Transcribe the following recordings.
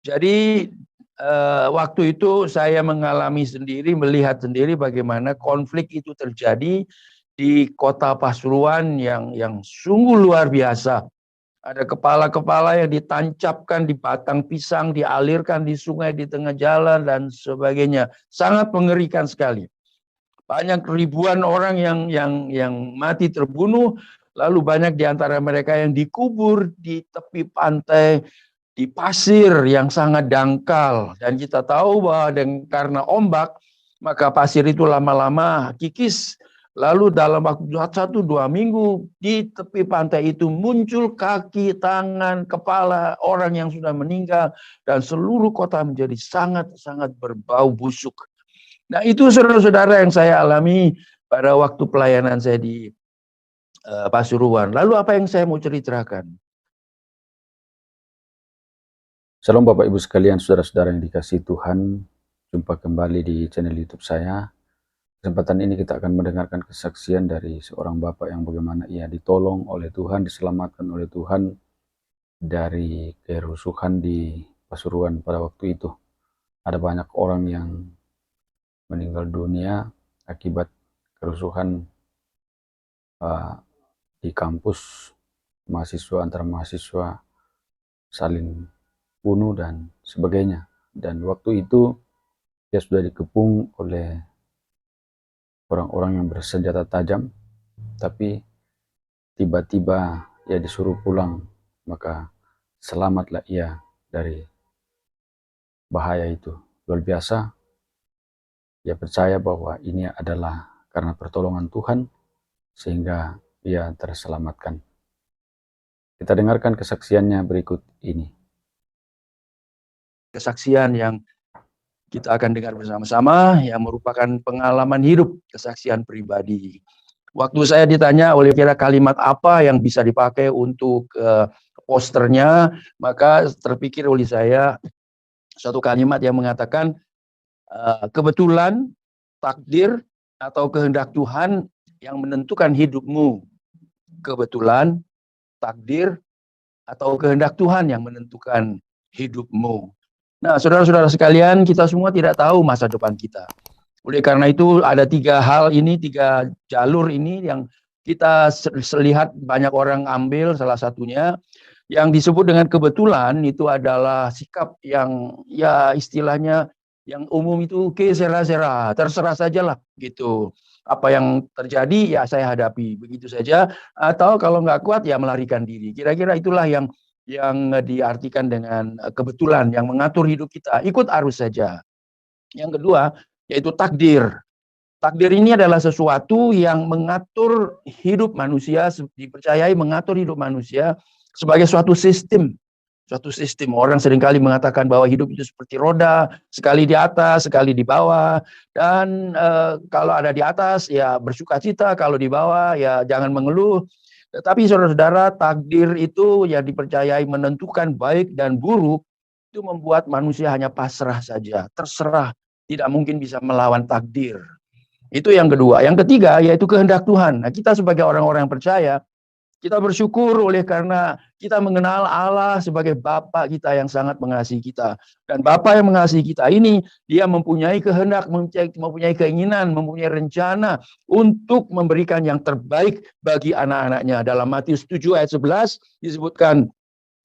Jadi waktu itu saya mengalami sendiri, melihat sendiri bagaimana konflik itu terjadi di kota Pasuruan yang sungguh luar biasa. Ada kepala-kepala yang ditancapkan di batang pisang, dialirkan di sungai di tengah jalan dan sebagainya. Sangat mengerikan sekali. Banyak ribuan orang yang mati terbunuh, lalu banyak di antara mereka yang dikubur di tepi pantai di pasir yang sangat dangkal. Dan kita tahu bahwa karena ombak, maka pasir itu lama-lama kikis. Lalu dalam waktu 1-2 minggu di tepi pantai itu muncul kaki, tangan, kepala orang yang sudah meninggal. Dan seluruh kota menjadi sangat-sangat berbau busuk. Nah itu saudara-saudara yang saya alami pada waktu pelayanan saya di Pasuruan. Lalu apa yang saya mau ceritakan? Shalom Bapak Ibu sekalian, saudara-saudara yang dikasihi Tuhan. Jumpa kembali di channel YouTube saya. Kesempatan ini kita akan mendengarkan kesaksian dari seorang Bapak yang bagaimana ia ditolong oleh Tuhan, diselamatkan oleh Tuhan dari kerusuhan di Pasuruan pada waktu itu. Ada banyak orang yang meninggal dunia akibat kerusuhan di kampus, mahasiswa antara mahasiswa saling bunuh dan sebagainya. Dan waktu itu dia sudah dikepung oleh orang-orang yang bersenjata tajam, tapi tiba-tiba ia disuruh pulang, maka selamatlah ia dari bahaya itu. Luar biasa, ia percaya bahwa ini adalah karena pertolongan Tuhan, sehingga ia terselamatkan. Kita dengarkan kesaksiannya berikut ini. Kesaksian yang kita akan dengar bersama-sama yang merupakan pengalaman hidup, kesaksian pribadi. Waktu saya ditanya oleh kira kalimat apa yang bisa dipakai untuk posternya, maka terpikir oleh saya satu kalimat yang mengatakan kebetulan, takdir, atau kehendak Tuhan yang menentukan hidupmu. Kebetulan, takdir, atau kehendak Tuhan yang menentukan hidupmu. Nah, saudara-saudara sekalian, kita semua tidak tahu masa depan kita. Oleh karena itu, ada 3 hal ini, 3 jalur ini yang kita lihat banyak orang ambil. Salah satunya yang disebut dengan kebetulan itu adalah sikap yang ya istilahnya yang umum itu sera-sera, terserah sajalah gitu. Apa yang terjadi ya saya hadapi begitu saja, atau kalau nggak kuat ya melarikan diri. Kira-kira itulah yang diartikan dengan kebetulan yang mengatur hidup kita, ikut arus saja. Yang kedua yaitu takdir. Takdir ini adalah sesuatu yang mengatur hidup manusia, dipercayai mengatur hidup manusia sebagai suatu sistem. Suatu sistem. Orang seringkali mengatakan bahwa hidup itu seperti roda, sekali di atas, sekali di bawah. Dan kalau ada di atas ya bersukacita, kalau di bawah ya jangan mengeluh. Tetapi saudara-saudara, takdir itu yang dipercayai menentukan baik dan buruk, itu membuat manusia hanya pasrah saja, terserah, tidak mungkin bisa melawan takdir. Itu yang kedua. Yang ketiga yaitu kehendak Tuhan. Nah, kita sebagai orang-orang yang percaya, kita bersyukur oleh karena kita mengenal Allah sebagai Bapa kita yang sangat mengasihi kita. Dan Bapa yang mengasihi kita ini, dia mempunyai kehendak, mempunyai keinginan, mempunyai rencana untuk memberikan yang terbaik bagi anak-anaknya. Dalam Matius 7 ayat 11 disebutkan,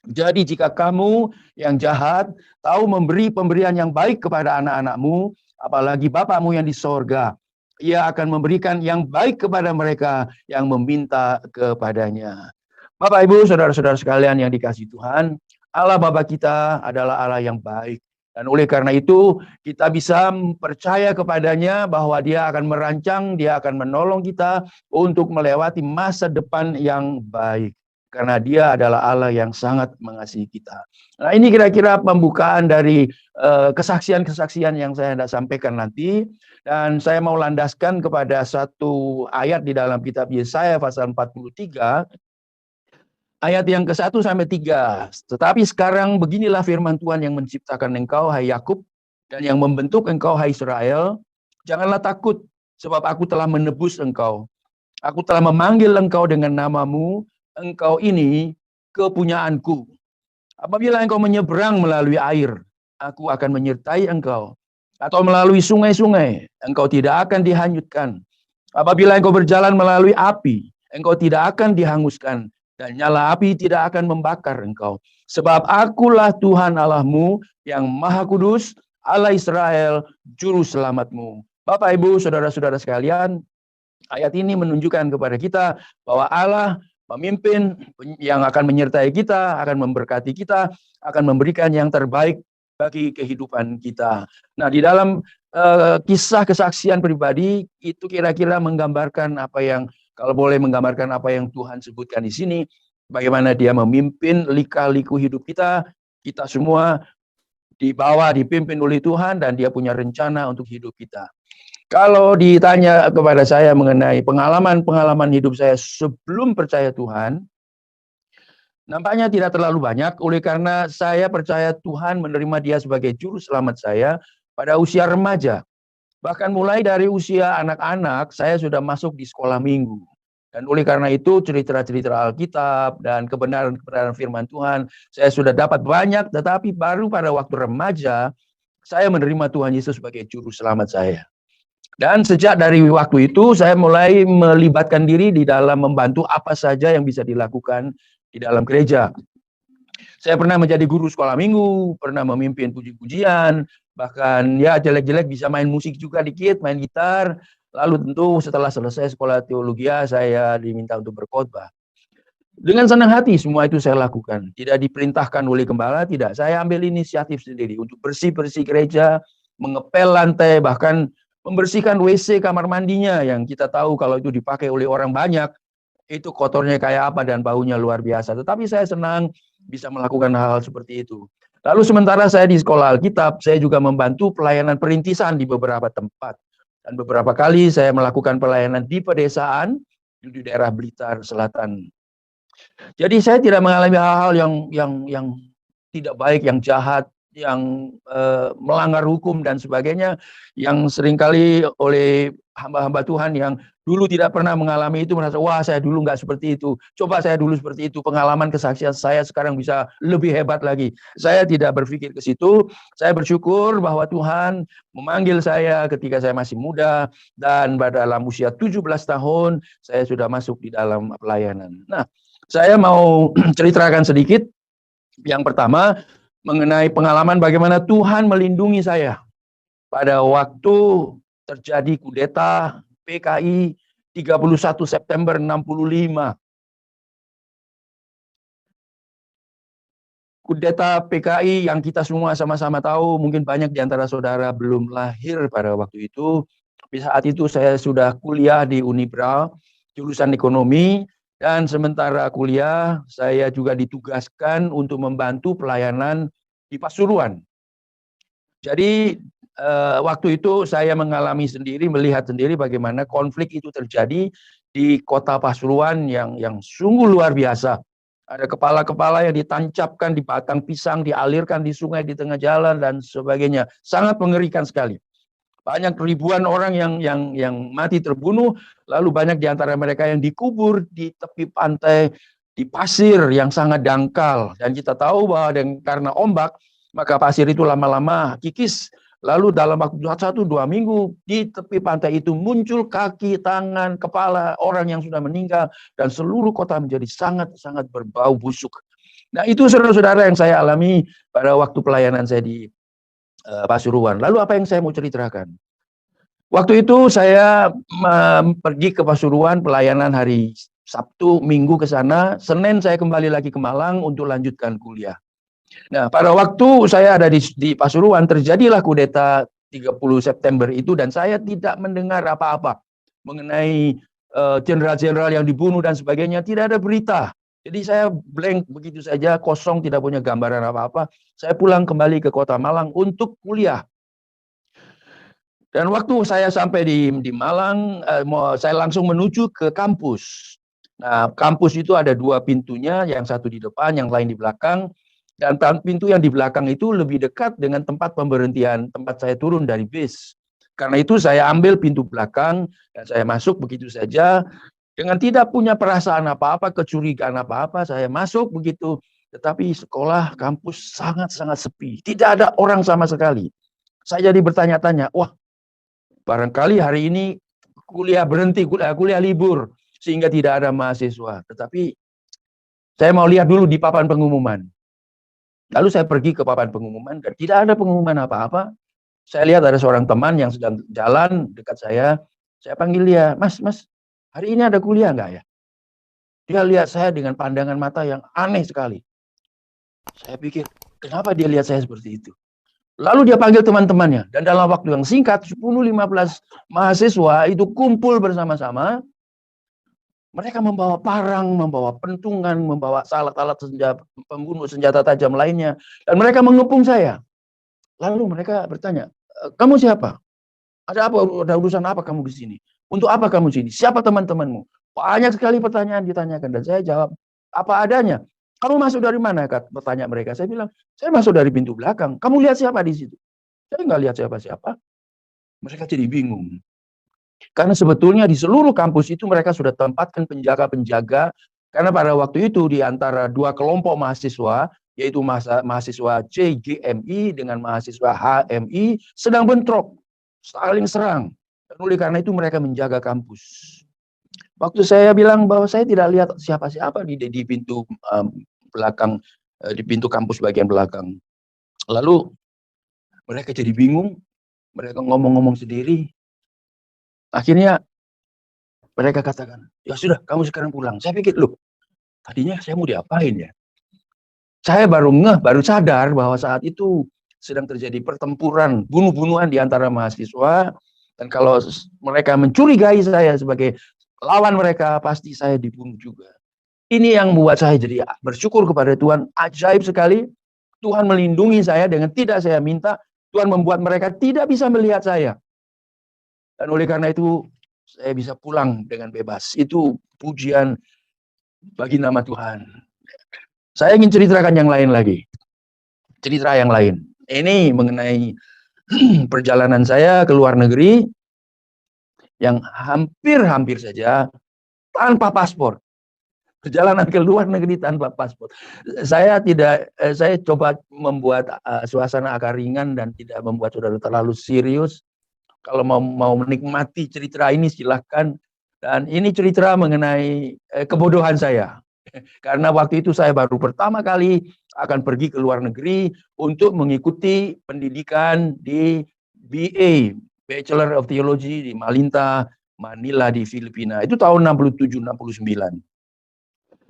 jadi jika kamu yang jahat tahu memberi pemberian yang baik kepada anak-anakmu, apalagi Bapamu yang di sorga, ia akan memberikan yang baik kepada mereka yang meminta kepadanya. Bapak, Ibu, saudara-saudara sekalian yang dikasihi Tuhan, Allah Bapa kita adalah Allah yang baik. Dan oleh karena itu, kita bisa percaya kepadanya bahwa dia akan merancang, dia akan menolong kita untuk melewati masa depan yang baik. Karena dia adalah Allah yang sangat mengasihi kita. Nah, ini kira-kira pembukaan dari kesaksian-kesaksian yang saya hendak sampaikan nanti. Dan saya mau landaskan kepada satu ayat di dalam kitab Yesaya pasal 43, ayat yang ke-1 sampai 3. Tetapi sekarang beginilah firman Tuhan yang menciptakan engkau, hai Yakub, dan yang membentuk engkau, hai Israel. Janganlah takut, sebab aku telah menebus engkau. Aku telah memanggil engkau dengan namamu, engkau ini kepunyaanku. Apabila engkau menyeberang melalui air, aku akan menyertai engkau. Atau melalui sungai-sungai, engkau tidak akan dihanyutkan. Apabila engkau berjalan melalui api, engkau tidak akan dihanguskan. Dan nyala api tidak akan membakar engkau. Sebab akulah Tuhan Allahmu yang Maha Kudus, Allah Israel, Juru Selamatmu. Bapak, Ibu, saudara-saudara sekalian, ayat ini menunjukkan kepada kita bahwa Allah pemimpin yang akan menyertai kita, akan memberkati kita, akan memberikan yang terbaik bagi kehidupan kita. Nah, di dalam kisah kesaksian pribadi itu kira-kira menggambarkan apa yang, kalau boleh menggambarkan apa yang Tuhan sebutkan di sini, bagaimana Dia memimpin lika-liku hidup kita. Kita semua dipimpin oleh Tuhan dan Dia punya rencana untuk hidup kita. Kalau ditanya kepada saya mengenai pengalaman-pengalaman hidup saya sebelum percaya Tuhan, nampaknya tidak terlalu banyak, oleh karena saya percaya Tuhan menerima Dia sebagai juru selamat saya pada usia remaja. Bahkan mulai dari usia anak-anak, saya sudah masuk di sekolah minggu. Dan oleh karena itu cerita-cerita Alkitab dan kebenaran-kebenaran firman Tuhan, saya sudah dapat banyak, tetapi baru pada waktu remaja, saya menerima Tuhan Yesus sebagai juru selamat saya. Dan sejak dari waktu itu saya mulai melibatkan diri di dalam membantu apa saja yang bisa dilakukan di dalam gereja. Saya pernah menjadi guru sekolah minggu, pernah memimpin puji-pujian, bahkan ya jelek-jelek bisa main musik juga dikit, main gitar. Lalu tentu setelah selesai sekolah teologi saya diminta untuk berkhotbah. Dengan senang hati semua itu saya lakukan. Tidak diperintahkan oleh gembala, tidak. Saya ambil inisiatif sendiri untuk bersih-bersih gereja, mengepel lantai, bahkan membersihkan WC kamar mandinya yang kita tahu kalau itu dipakai oleh orang banyak, itu kotornya kayak apa dan baunya luar biasa. Tetapi saya senang bisa melakukan hal-hal seperti itu. Lalu sementara saya di sekolah Alkitab, saya juga membantu pelayanan perintisan di beberapa tempat. Dan beberapa kali saya melakukan pelayanan di pedesaan di daerah Blitar Selatan. Jadi saya tidak mengalami hal-hal yang tidak baik, yang jahat, yang melanggar hukum dan sebagainya, yang seringkali oleh hamba-hamba Tuhan yang dulu tidak pernah mengalami itu merasa, wah saya dulu nggak seperti itu, coba saya dulu seperti itu, pengalaman kesaksian saya sekarang bisa lebih hebat lagi. Saya tidak berpikir ke situ, saya bersyukur bahwa Tuhan memanggil saya ketika saya masih muda, dan pada dalam usia 17 tahun saya sudah masuk di dalam pelayanan. Nah, saya mau ceritakan sedikit. Yang pertama, mengenai pengalaman bagaimana Tuhan melindungi saya pada waktu terjadi kudeta PKI 31 September 65. Kudeta PKI yang kita semua sama-sama tahu, mungkin banyak di antara saudara belum lahir pada waktu itu. Di saat itu saya sudah kuliah di Unibra, jurusan ekonomi, dan sementara kuliah saya juga ditugaskan untuk membantu pelayanan di Pasuruan. Jadi waktu itu saya mengalami sendiri, melihat sendiri bagaimana konflik itu terjadi di kota Pasuruan yang sungguh luar biasa. Ada kepala-kepala yang ditancapkan di batang pisang, dialirkan di sungai di tengah jalan dan sebagainya. Sangat mengerikan sekali. Banyak ribuan orang yang mati terbunuh, lalu banyak di antara mereka yang dikubur di tepi pantai di pasir yang sangat dangkal. Dan kita tahu bahwa karena ombak, maka pasir itu lama-lama kikis. Lalu dalam waktu 1-2 minggu di tepi pantai itu muncul kaki, tangan, kepala orang yang sudah meninggal, dan seluruh kota menjadi sangat-sangat berbau busuk. Nah, itu saudara-saudara yang saya alami pada waktu pelayanan saya di Pasuruan. Lalu apa yang saya mau ceritakan? Waktu itu saya pergi ke Pasuruan pelayanan hari Sabtu, Minggu ke sana. Senin saya kembali lagi ke Malang untuk lanjutkan kuliah. Nah, pada waktu saya ada di Pasuruan, terjadilah kudeta 30 September itu, dan saya tidak mendengar apa-apa mengenai jenderal-jenderal yang dibunuh dan sebagainya. Tidak ada berita. Jadi saya blank begitu saja, kosong, tidak punya gambaran apa-apa. Saya pulang kembali ke kota Malang untuk kuliah. Dan waktu saya sampai di Malang, saya langsung menuju ke kampus. Nah, kampus itu ada 2 pintunya, yang satu di depan, yang lain di belakang. Dan pintu yang di belakang itu lebih dekat dengan tempat pemberhentian, tempat saya turun dari bis. Karena itu saya ambil pintu belakang, dan saya masuk begitu saja. Dengan tidak punya perasaan apa-apa, kecurigaan apa-apa, saya masuk begitu. Tetapi sekolah, kampus sangat-sangat sepi. Tidak ada orang sama sekali. Saya jadi bertanya-tanya, wah, barangkali hari ini kuliah berhenti, kuliah libur, sehingga tidak ada mahasiswa. Tetapi saya mau lihat dulu di papan pengumuman. Lalu saya pergi ke papan pengumuman dan tidak ada pengumuman apa-apa. Saya lihat ada seorang teman yang sedang jalan dekat saya. Saya panggil dia, Mas, hari ini ada kuliah nggak ya? Dia lihat saya dengan pandangan mata yang aneh sekali. Saya pikir, kenapa dia lihat saya seperti itu? Lalu dia panggil teman-temannya. Dan dalam waktu yang singkat, 10-15 mahasiswa itu kumpul bersama-sama. Mereka membawa parang, membawa pentungan, membawa alat-alat pembunuh senjata tajam lainnya. Dan mereka mengepung saya. Lalu mereka bertanya, kamu siapa? Ada apa? Ada urusan apa kamu di sini? Untuk apa kamu di sini? Siapa teman-temanmu? Banyak sekali pertanyaan ditanyakan. Dan saya jawab, apa adanya. Kamu masuk dari mana? Bertanya mereka. Saya bilang, saya masuk dari pintu belakang. Kamu lihat siapa di situ? Saya nggak lihat siapa-siapa. Mereka jadi bingung. Karena sebetulnya di seluruh kampus itu mereka sudah tempatkan penjaga-penjaga. Karena pada waktu itu di antara dua kelompok mahasiswa, yaitu mahasiswa CGMI dengan mahasiswa HMI, sedang bentrok, saling serang. Dan oleh karena itu mereka menjaga kampus. Waktu saya bilang bahwa saya tidak lihat siapa-siapa di pintu belakang, di pintu kampus bagian belakang. Lalu mereka jadi bingung, mereka ngomong-ngomong sendiri. Akhirnya mereka katakan, ya sudah, kamu sekarang pulang. Saya pikir, loh, tadinya saya mau diapain ya? Saya baru sadar bahwa saat itu sedang terjadi pertempuran, bunuh-bunuhan di antara mahasiswa. Dan kalau mereka mencurigai saya sebagai lawan mereka, pasti saya dibunuh juga. Ini yang membuat saya jadi bersyukur kepada Tuhan. Ajaib sekali, Tuhan melindungi saya dengan tidak saya minta. Tuhan membuat mereka tidak bisa melihat saya. Dan oleh karena itu, saya bisa pulang dengan bebas. Itu pujian bagi nama Tuhan. Saya ingin ceritakan yang lain lagi. Cerita yang lain. Ini mengenai perjalanan saya ke luar negeri yang hampir saja tanpa paspor. Perjalanan ke luar negeri tanpa paspor. Saya coba membuat suasana agak ringan dan tidak membuat saudara terlalu serius. Kalau mau menikmati cerita ini silahkan. Dan ini cerita mengenai kebodohan saya. Karena waktu itu saya baru pertama kali akan pergi ke luar negeri untuk mengikuti pendidikan di BA, Bachelor of Theology di Malinta, Manila di Filipina. Itu tahun 67-69.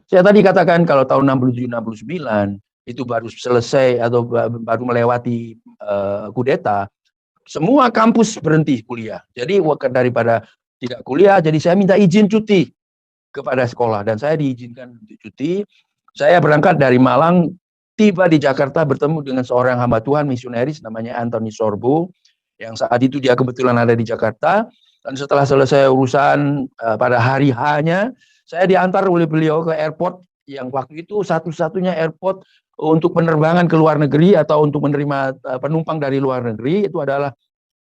Saya tadi katakan kalau tahun 67-69 itu baru selesai atau baru melewati kudeta. Semua kampus berhenti kuliah. Jadi daripada tidak kuliah, jadi saya minta izin cuti kepada sekolah. Dan saya diizinkan cuti. Saya berangkat dari Malang, tiba di Jakarta bertemu dengan seorang hamba Tuhan misionaris namanya Anthony Sorbo. Yang saat itu dia kebetulan ada di Jakarta. Dan setelah selesai urusan pada hari H-nya, saya diantar oleh beliau ke airport yang waktu itu satu-satunya airport untuk penerbangan ke luar negeri atau untuk menerima penumpang dari luar negeri itu adalah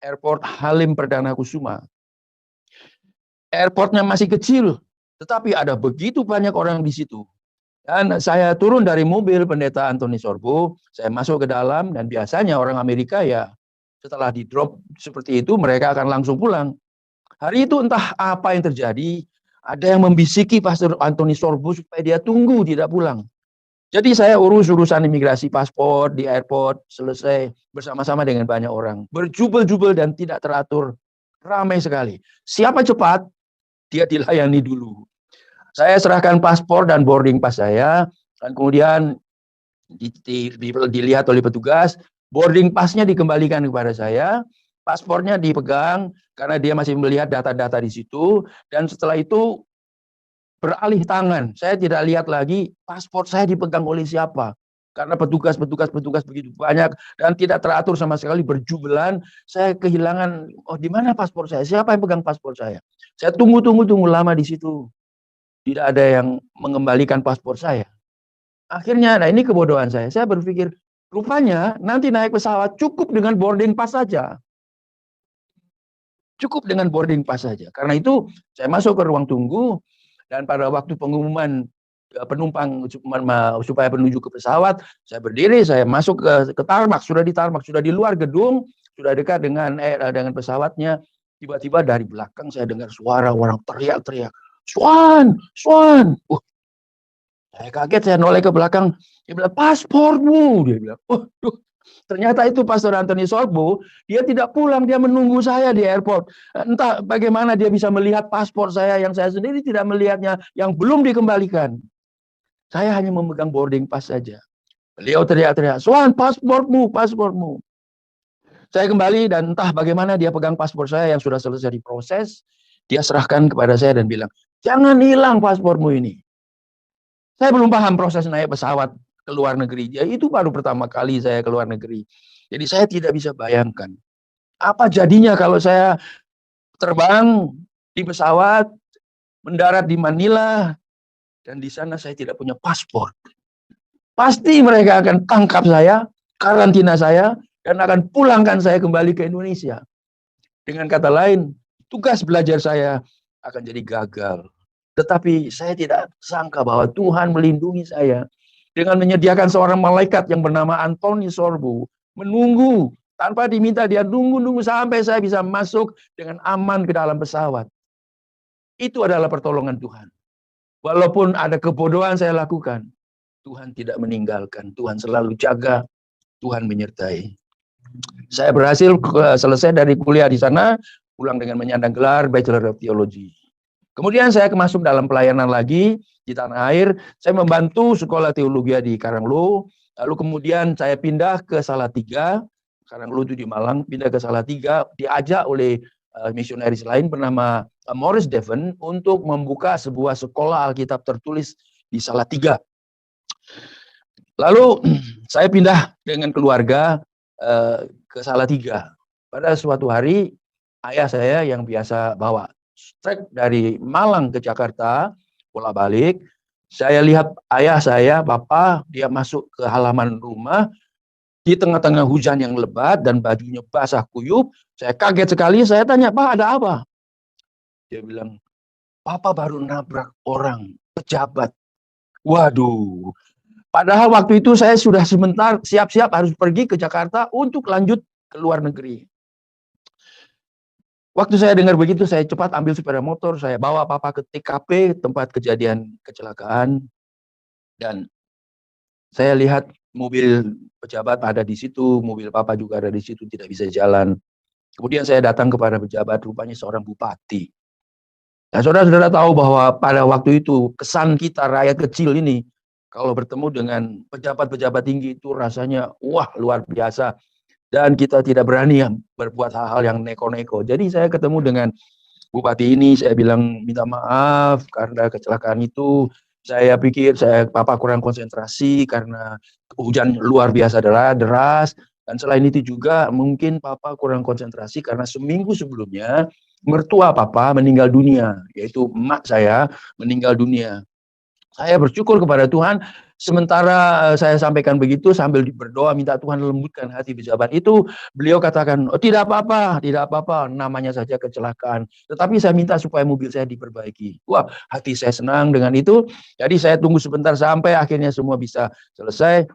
Airport Halim Perdana Kusuma. Airportnya masih kecil, tetapi ada begitu banyak orang di situ. Dan saya turun dari mobil pendeta Anthony Sorbo, saya masuk ke dalam dan biasanya orang Amerika ya setelah di drop seperti itu mereka akan langsung pulang. Hari itu entah apa yang terjadi, ada yang membisiki Pastor Anthony Sorbo supaya dia tunggu tidak pulang. Jadi saya urus urusan imigrasi paspor di airport, selesai bersama-sama dengan banyak orang. Berjubel-jubel dan tidak teratur, ramai sekali. Siapa cepat, dia dilayani dulu. Saya serahkan paspor dan boarding pass saya, dan kemudian dilihat oleh petugas, boarding passnya dikembalikan kepada saya, paspornya dipegang, karena dia masih melihat data-data di situ, dan setelah itu beralih tangan. Saya tidak lihat lagi paspor saya dipegang oleh siapa. Karena petugas begitu banyak dan tidak teratur sama sekali, berjubelan. Saya kehilangan, oh di mana paspor saya? Siapa yang pegang paspor saya? Saya tunggu lama di situ. Tidak ada yang mengembalikan paspor saya. Akhirnya, nah ini kebodohan saya. Saya berpikir, rupanya nanti naik pesawat cukup dengan boarding pass saja. Cukup dengan boarding pass saja. Karena itu saya masuk ke ruang tunggu. Dan pada waktu pengumuman penumpang supaya menuju ke pesawat. Saya berdiri, saya masuk ke tarmak, sudah di tarmak, sudah di luar gedung, sudah dekat dengan pesawatnya. Tiba-tiba dari belakang saya dengar suara orang teriak-teriak, Swan, Swan. Saya kaget, saya noleh ke belakang. Dia bilang, paspormu. Dia bilang, ternyata itu Pastor Anthony Sorbo. Dia tidak pulang, dia menunggu saya di airport. Entah bagaimana dia bisa melihat paspor saya yang saya sendiri tidak melihatnya, yang belum dikembalikan. Saya hanya memegang boarding pass saja. Beliau teriak-teriak, Swan, paspormu, paspormu. Saya kembali dan entah bagaimana dia pegang paspor saya yang sudah selesai diproses. Dia serahkan kepada saya dan bilang, jangan hilang paspormu ini. Saya belum paham proses naik pesawat ke luar negeri. Ya, itu baru pertama kali saya ke luar negeri. Jadi saya tidak bisa bayangkan. Apa jadinya kalau saya terbang di pesawat, mendarat di Manila, dan di sana saya tidak punya paspor. Pasti mereka akan tangkap saya, karantina saya, dan akan pulangkan saya kembali ke Indonesia. Dengan kata lain, tugas belajar saya akan jadi gagal. Tetapi saya tidak sangka bahwa Tuhan melindungi saya dengan menyediakan seorang malaikat yang bernama Anthony Sorbo, menunggu tanpa diminta, dia nunggu sampai saya bisa masuk dengan aman ke dalam pesawat. Itu adalah pertolongan Tuhan. Walaupun ada kebodohan saya lakukan, Tuhan tidak meninggalkan, Tuhan selalu jaga, Tuhan menyertai. Saya berhasil selesai dari kuliah di sana, pulang dengan menyandang gelar Bachelor of Theology. Kemudian saya masuk dalam pelayanan lagi di tanah air. Saya membantu sekolah teologi di Karanglo. Lalu kemudian saya pindah ke Salatiga. Karanglo itu di Malang, pindah ke Salatiga. Diajak oleh misionaris lain bernama Morris Devon untuk membuka sebuah sekolah Alkitab tertulis di Salatiga. Lalu saya pindah dengan keluarga ke Salatiga. Pada suatu hari ayah saya yang biasa bawa trek dari Malang ke Jakarta bolak-balik, saya lihat ayah saya, bapak, dia masuk ke halaman rumah di tengah-tengah hujan yang lebat dan bajunya basah kuyup. Saya kaget sekali, saya tanya, Pak, ada apa? Dia bilang, Papa baru nabrak orang pejabat. Waduh. Padahal waktu itu saya sudah sebentar siap-siap harus pergi ke Jakarta untuk lanjut ke luar negeri. Waktu saya dengar begitu, saya cepat ambil sepeda motor, saya bawa papa ke TKP, tempat kejadian kecelakaan. Dan saya lihat mobil pejabat ada di situ, mobil papa juga ada di situ, tidak bisa jalan. Kemudian saya datang kepada pejabat, rupanya seorang bupati. Nah, saudara-saudara tahu bahwa pada waktu itu, kesan kita rakyat kecil ini, kalau bertemu dengan pejabat-pejabat tinggi itu rasanya wah luar biasa. Dan kita tidak berani berbuat hal-hal yang neko-neko. Jadi saya ketemu dengan bupati ini, saya bilang minta maaf karena kecelakaan itu. Saya pikir papa kurang konsentrasi karena hujan luar biasa deras. Dan selain itu juga mungkin papa kurang konsentrasi karena seminggu sebelumnya mertua papa meninggal dunia, yaitu emak saya meninggal dunia. Saya bersyukur kepada Tuhan, sementara saya sampaikan begitu sambil berdoa minta Tuhan lembutkan hati pejabat itu, beliau katakan, oh, tidak apa-apa, namanya saja kecelakaan. Tetapi saya minta supaya mobil saya diperbaiki. Wah, hati saya senang dengan itu. Jadi saya tunggu sebentar sampai akhirnya semua bisa selesai,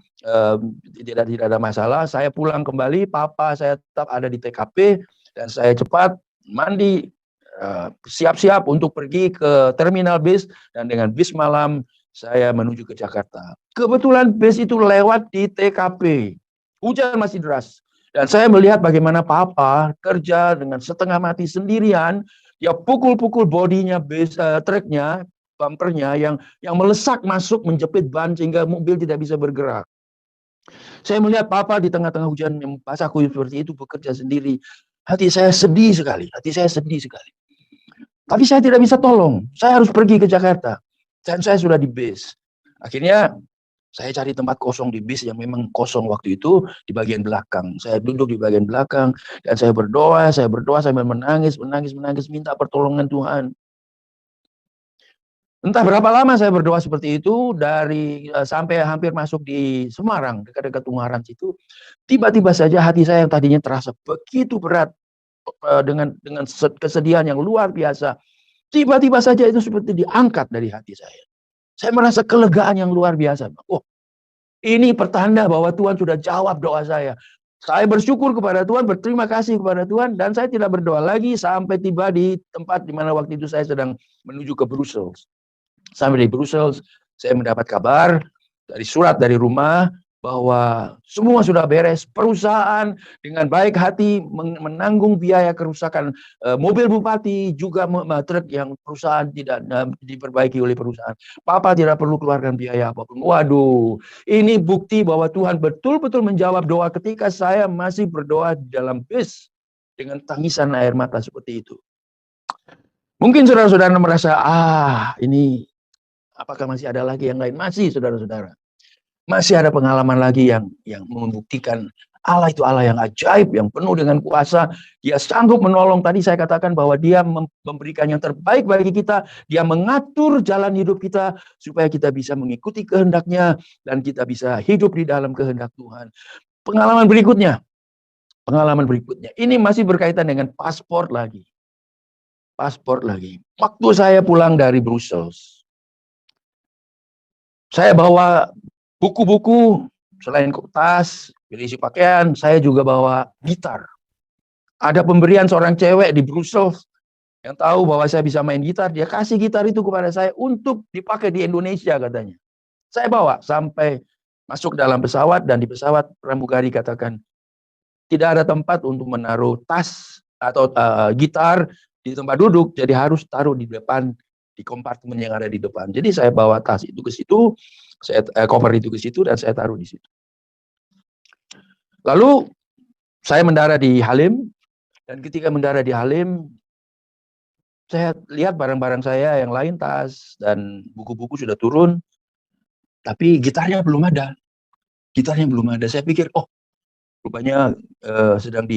tidak ada masalah. Saya pulang kembali, papa saya tetap ada di TKP, dan saya cepat mandi, siap-siap untuk pergi ke terminal bis, dan dengan bis malam saya menuju ke Jakarta. Kebetulan bis itu lewat di TKP. Hujan masih deras. Dan saya melihat bagaimana papa kerja dengan setengah mati sendirian. Dia pukul-pukul bodinya bis, truknya, bumpernya yang melesak masuk menjepit ban sehingga mobil tidak bisa bergerak. Saya melihat papa di tengah-tengah hujan yang basah kuyup seperti itu bekerja sendiri. Hati saya sedih sekali. Tapi saya tidak bisa tolong. Saya harus pergi ke Jakarta. Dan saya sudah di bis. Akhirnya saya cari tempat kosong di bis yang memang kosong waktu itu di bagian belakang. Saya duduk di bagian belakang dan saya berdoa sambil menangis minta pertolongan Tuhan. Entah berapa lama saya berdoa seperti itu dari sampai hampir masuk di Semarang, dekat-dekat Ungaran situ. Tiba-tiba saja hati saya yang tadinya terasa begitu berat, dengan kesedihan yang luar biasa, tiba-tiba saja itu seperti diangkat dari hati saya. Saya merasa kelegaan yang luar biasa. Oh, ini pertanda bahwa Tuhan sudah jawab doa saya. Saya bersyukur kepada Tuhan, berterima kasih kepada Tuhan, dan saya tidak berdoa lagi sampai tiba di tempat di mana waktu itu saya sedang menuju ke Brussels. Sampai di Brussels, saya mendapat kabar dari surat dari rumah bahwa semua sudah beres. Perusahaan dengan baik hati menanggung biaya kerusakan mobil bupati, juga truk yang perusahaan tidak diperbaiki oleh perusahaan. Papa tidak perlu keluarkan biaya apapun. Waduh, ini bukti bahwa Tuhan betul-betul menjawab doa ketika saya masih berdoa di dalam bis dengan tangisan air mata seperti itu. Mungkin saudara-saudara merasa, ini apakah masih ada lagi yang lain? Masih, saudara-saudara. Masih ada pengalaman lagi yang membuktikan Allah itu Allah yang ajaib, yang penuh dengan kuasa. Dia sanggup menolong. Tadi saya katakan bahwa dia memberikan yang terbaik bagi kita. Dia mengatur jalan hidup kita supaya kita bisa mengikuti kehendaknya dan kita bisa hidup di dalam kehendak Tuhan. Pengalaman berikutnya. Ini masih berkaitan dengan paspor lagi. Waktu saya pulang dari Brussels, saya bawa buku-buku, selain tas, berisi pakaian, saya juga bawa gitar. Ada pemberian seorang cewek di Brussels yang tahu bahwa saya bisa main gitar, dia kasih gitar itu kepada saya untuk dipakai di Indonesia katanya. Saya bawa sampai masuk dalam pesawat, dan di pesawat pramugari katakan, tidak ada tempat untuk menaruh tas atau gitar di tempat duduk, jadi harus taruh di depan, di kompartemen yang ada di depan. Jadi saya bawa tas itu ke situ, cover itu ke situ, dan saya taruh di situ. Lalu saya mendarat di Halim, dan ketika mendarat di Halim, saya lihat barang-barang saya yang lain, tas dan buku-buku sudah turun, tapi gitarnya belum ada. Saya pikir, rupanya sedang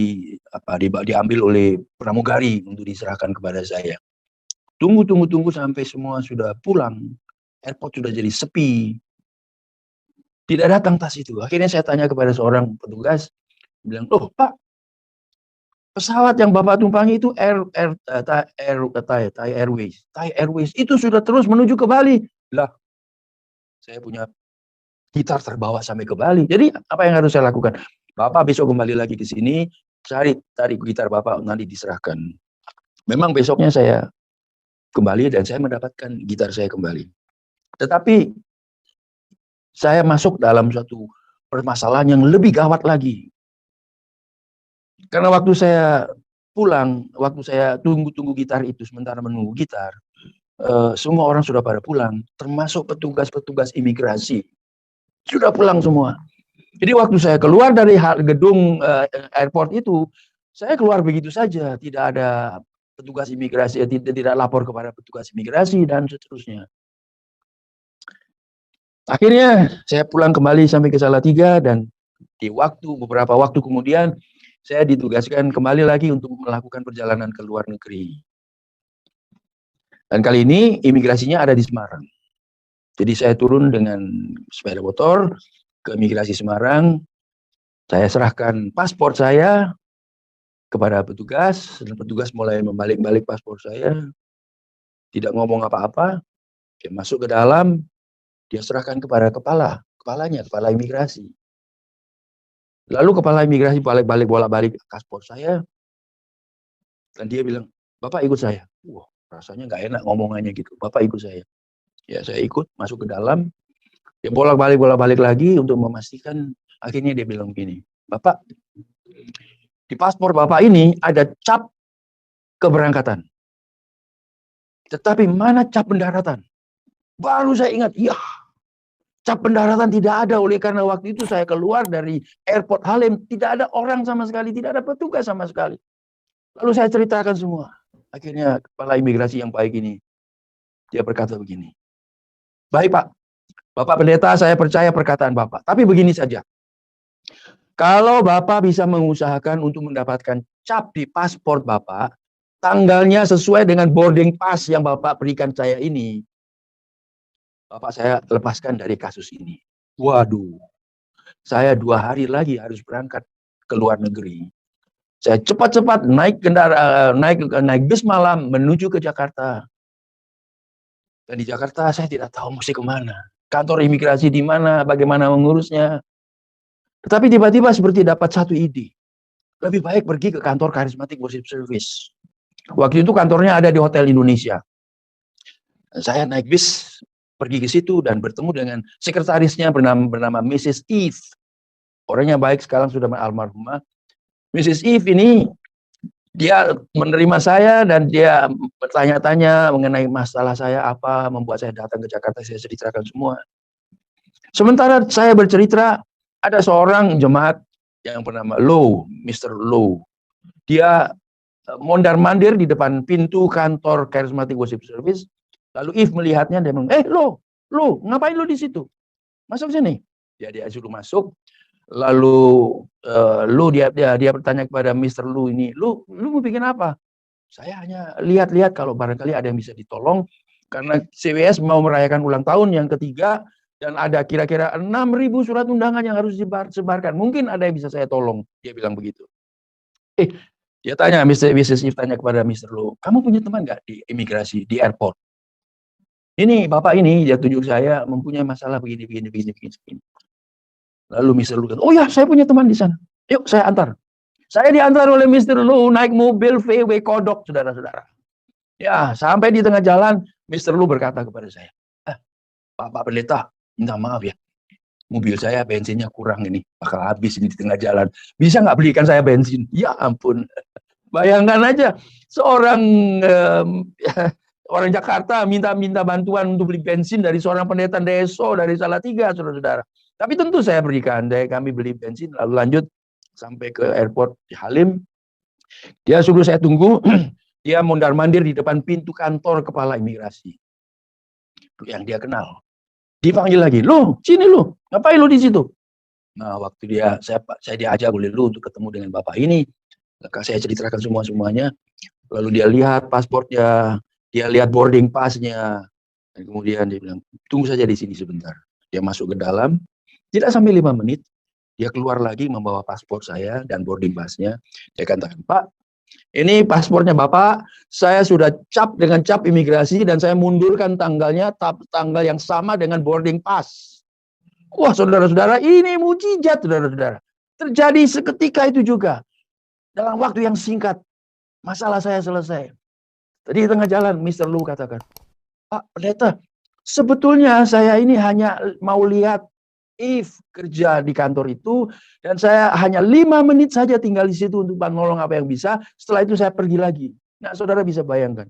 diambil oleh pramugari untuk diserahkan kepada saya. Tunggu sampai semua sudah pulang. Airport sudah jadi sepi. Tidak datang tas itu. Akhirnya saya tanya kepada seorang petugas, bilang, Pak, pesawat yang Bapak tumpangi itu Thai Airways itu sudah terus menuju ke Bali. Lah, saya punya gitar terbawa sampai ke Bali. Jadi apa yang harus saya lakukan? Bapak besok kembali lagi ke sini, cari gitar Bapak, nanti diserahkan. Memang besoknya saya kembali dan saya mendapatkan gitar saya kembali. Tetapi saya masuk dalam suatu permasalahan yang lebih gawat lagi. Karena waktu saya pulang, waktu saya tunggu gitar itu, sementara menunggu gitar, semua orang sudah pada pulang, termasuk petugas-petugas imigrasi. Sudah pulang semua. Jadi waktu saya keluar dari gedung airport itu, saya keluar begitu saja, tidak ada petugas imigrasi, tidak lapor kepada petugas imigrasi, dan seterusnya. Akhirnya saya pulang kembali sampai ke Salatiga, dan beberapa waktu kemudian saya ditugaskan kembali lagi untuk melakukan perjalanan ke luar negeri. Dan kali ini imigrasinya ada di Semarang. Jadi saya turun dengan sepeda motor ke imigrasi Semarang. Saya serahkan paspor saya kepada petugas, dan petugas mulai membalik-balik paspor saya. Tidak ngomong apa-apa, dia masuk ke dalam, dia serahkan kepada kepala imigrasi. Lalu kepala imigrasi bolak-balik paspor saya, dan dia bilang, Bapak ikut saya. Wah, rasanya nggak enak ngomongannya gitu. Bapak ikut saya. Ya, saya ikut, masuk ke dalam. Dia bolak-balik lagi untuk memastikan. Akhirnya dia bilang begini, Bapak, di paspor Bapak ini ada cap keberangkatan. Tetapi mana cap pendaratan? Baru saya ingat, cap pendaratan tidak ada, oleh karena waktu itu saya keluar dari airport Halim, tidak ada orang sama sekali, tidak ada petugas sama sekali. Lalu saya ceritakan semua. Akhirnya kepala imigrasi yang baik ini, dia berkata begini, baik Pak, Bapak Pendeta, saya percaya perkataan Bapak, tapi begini saja. Kalau Bapak bisa mengusahakan untuk mendapatkan cap di paspor Bapak, tanggalnya sesuai dengan boarding pass yang Bapak berikan saya ini, Bapak saya lepaskan dari kasus ini. Waduh, saya 2 hari lagi harus berangkat ke luar negeri. Saya cepat-cepat naik bis malam menuju ke Jakarta. Dan di Jakarta saya tidak tahu mesti kemana. Kantor imigrasi di mana, bagaimana mengurusnya. Tetapi tiba-tiba seperti dapat satu ide. Lebih baik pergi ke kantor Charismatic Worship Service. Waktu itu kantornya ada di Hotel Indonesia. Saya naik bis pergi ke situ dan bertemu dengan sekretarisnya bernama Mrs. Eve. Orangnya baik, sekarang sudah almarhumah. Mrs. Eve ini dia menerima saya dan dia bertanya-tanya mengenai masalah saya apa, membuat saya datang ke Jakarta, saya ceritakan semua. Sementara saya bercerita, ada seorang jemaat yang bernama Low, Mr. Low. Dia mondar-mandir di depan pintu kantor Charismatic Worship Service. Lalu Eve melihatnya, dia bilang, Low, ngapain lo di situ? Masuk sini. Dia suruh masuk. Lalu dia bertanya kepada Mr. Lu ini, lu mau bikin apa? Saya hanya lihat-lihat kalau barangkali ada yang bisa ditolong karena CWS mau merayakan ulang tahun yang ketiga dan ada kira-kira 6.000 surat undangan yang harus disebarkan. Mungkin ada yang bisa saya tolong. Dia bilang begitu. Dia tanya, Mrs. Eve tanya kepada Mr. Lu, kamu punya teman nggak di imigrasi, di airport? Ini bapak ini dia tunjuk saya mempunyai masalah begini. Lalu Mr. Lu kata, oh ya saya punya teman di sana. Yuk saya antar. Saya diantar oleh Mr. Lu naik mobil VW Kodok, saudara-saudara. Ya, sampai di tengah jalan, Mr. Lu berkata kepada saya, Pak Pendeta, minta maaf ya. Mobil saya bensinnya kurang ini, bakal habis ini di tengah jalan. Bisa nggak belikan saya bensin? Ya ampun. Bayangkan aja, seorang orang Jakarta minta bantuan untuk beli bensin dari seorang pendeta Deso dari Salatiga, saudara-saudara. Tapi tentu saya berikan, kami beli bensin, lalu lanjut sampai ke airport di Halim. Dia suruh saya tunggu, dia mondar-mandir di depan pintu kantor kepala imigrasi. Yang dia kenal. Dipanggil lagi, lu, sini lu, ngapain lu di situ? Nah, waktu saya diajak oleh lu untuk ketemu dengan bapak ini, saya ceritakan semuanya. Lalu dia lihat paspornya, dia lihat boarding pass-nya, dan kemudian dia bilang, tunggu saja di sini sebentar. Dia masuk ke dalam, tidak sampai 5 menit, dia keluar lagi membawa paspor saya dan boarding pass-nya. Dia katakan, Pak, ini paspornya Bapak, saya sudah cap dengan cap imigrasi dan saya mundurkan tanggalnya, tanggal yang sama dengan boarding pass. Wah, saudara-saudara, ini mujizat, saudara-saudara. Terjadi seketika itu juga. Dalam waktu yang singkat, masalah saya selesai. Tadi di tengah jalan, Mr. Lu katakan, Pak Pendeta, sebetulnya saya ini hanya mau lihat Eve kerja di kantor itu, dan saya hanya 5 menit saja tinggal di situ untuk menolong apa yang bisa. Setelah itu saya pergi lagi. Nah, saudara bisa bayangkan.